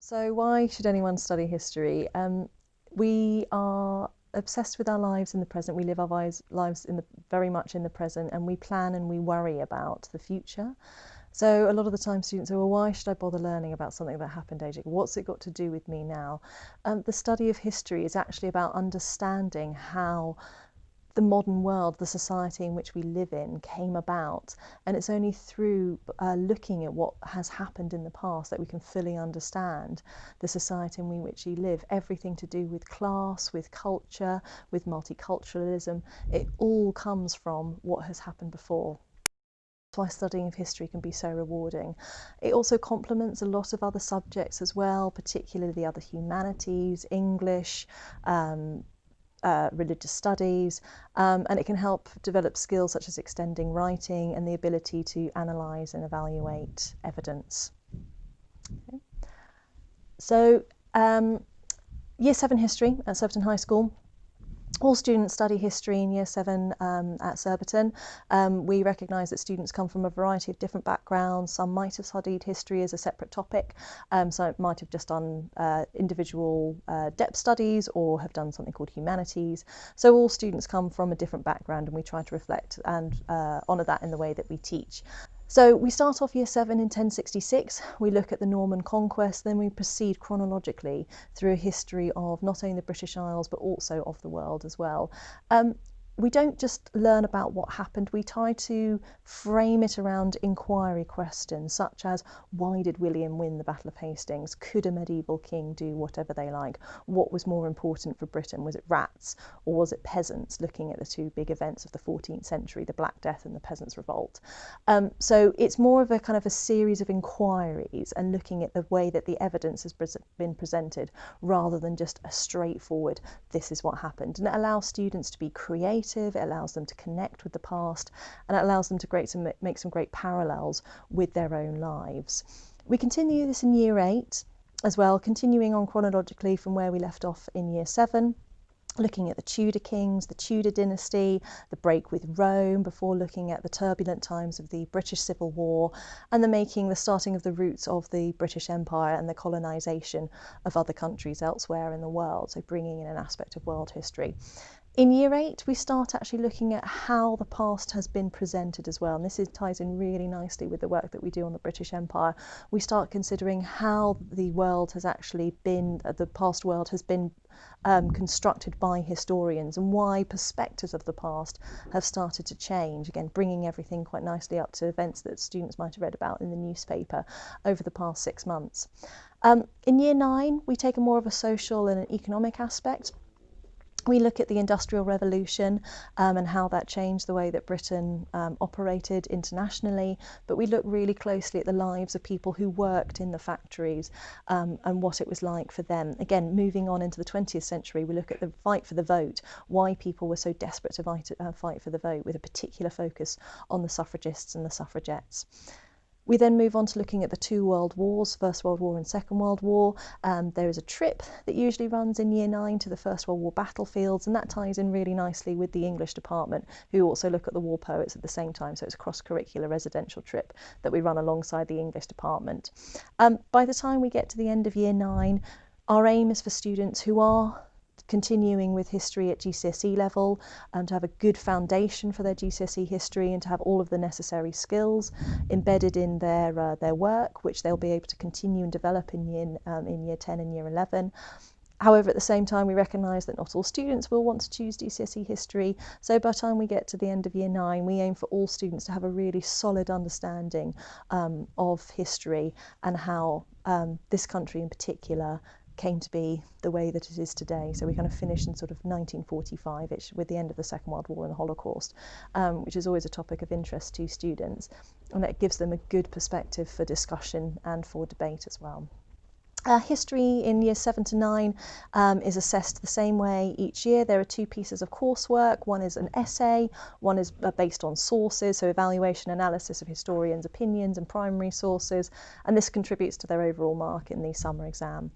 So why should anyone study history? We are obsessed with our lives in the present. We live our lives very much in the present, and we plan and we worry about the future. So a lot of the time students say, well, why should I bother learning about something that happened ages ago? What's it got to do with me now? The study of history is actually about understanding how the modern world, the society in which we live in, came about. And it's only through looking at what has happened in the past that we can fully understand the society in which we live. Everything to do with class, with culture, with multiculturalism, it all comes from what has happened before. That's why studying of history can be so rewarding. It also complements a lot of other subjects as well, particularly the other humanities, English, religious studies, and it can help develop skills such as extending writing and the ability to analyse and evaluate evidence. Okay. So Year 7 history at Surbiton High School. All students study history in Year 7 at Surbiton. We recognise that students come from a variety of different backgrounds. Some might have studied history as a separate topic, so it might have just done individual depth studies or have done something called humanities. So all students come from a different background, and we try to reflect and honour that in the way that we teach. So we start off Year 7 in 1066, we look at the Norman conquest, then we proceed chronologically through a history of not only the British Isles but also of the world as well. We don't just learn about what happened, we try to frame it around inquiry questions such as, why did William win the Battle of Hastings? Could a medieval king do whatever they like? What was more important for Britain? Was it rats or was it peasants? Looking at the two big events of the 14th century, the Black Death and the Peasants' Revolt. So it's more of a kind of a series of inquiries and looking at the way that the evidence has been presented rather than just a straightforward, this is what happened. And it allows students to be creative, it allows them to connect with the past, and it allows them to make some great parallels with their own lives. We continue this in Year 8 as well, continuing on chronologically from where we left off in Year 7. Looking at the Tudor kings, the Tudor dynasty, the break with Rome, before looking at the turbulent times of the British Civil War, and the starting of the roots of the British Empire and the colonisation of other countries elsewhere in the world, so bringing in an aspect of world history. In Year 8, we start actually looking at how the past has been presented as well, and this ties in really nicely with the work that we do on the British Empire. We start considering how the world has actually been, the past world has been constructed by historians, and why perspectives of the past have started to change, again bringing everything quite nicely up to events that students might have read about in the newspaper over the past 6 months. In Year 9, we take a more of a social and an economic aspect. We look at the Industrial Revolution and how that changed the way that Britain operated internationally, but we look really closely at the lives of people who worked in the factories and what it was like for them. Again, moving on into the 20th century, we look at the fight for the vote, why people were so desperate to fight for the vote, with a particular focus on the suffragists and the suffragettes. We then move on to looking at the two world wars, First World War and Second World War. There is a trip that usually runs in Year 9 to the First World War battlefields, and that ties in really nicely with the English department, who also look at the war poets at the same time, so it's a cross-curricular residential trip that we run alongside the English department. By the time we get to the end of Year 9, our aim is for students who are continuing with history at GCSE level to have a good foundation for their GCSE history and to have all of the necessary skills embedded in their work, which they'll be able to continue and develop in Year 10 and Year 11. However, at the same time, we recognise that not all students will want to choose GCSE history, so by the time we get to the end of Year 9, we aim for all students to have a really solid understanding of history and how this country in particular came to be the way that it is today. So we kind of finish in sort of 1945-ish with the end of the Second World War and the Holocaust, which is always a topic of interest to students, and that gives them a good perspective for discussion and for debate as well. History in Years 7 to 9 is assessed the same way each year. There are two pieces of coursework. One is an essay, one is based on sources, so evaluation, analysis of historians' opinions and primary sources, and this contributes to their overall mark in the summer exam.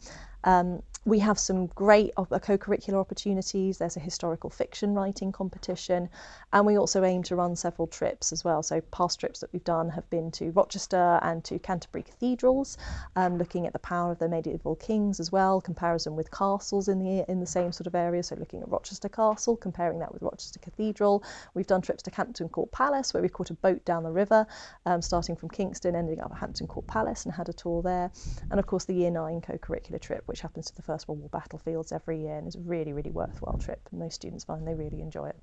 We have some great co-curricular opportunities. There's a historical fiction writing competition, and we also aim to run several trips as well. So past trips that we've done have been to Rochester and to Canterbury cathedrals, looking at the power of the medieval kings as well, comparison with castles in the same sort of area. So looking at Rochester Castle, comparing that with Rochester Cathedral. We've done trips to Hampton Court Palace, where we caught a boat down the river, starting from Kingston, ending up at Hampton Court Palace, and had a tour there. And of course the Year 9 co-curricular trip, which happens to the First World War battlefields every year and is a really, really worthwhile trip, and most students find they really enjoy it.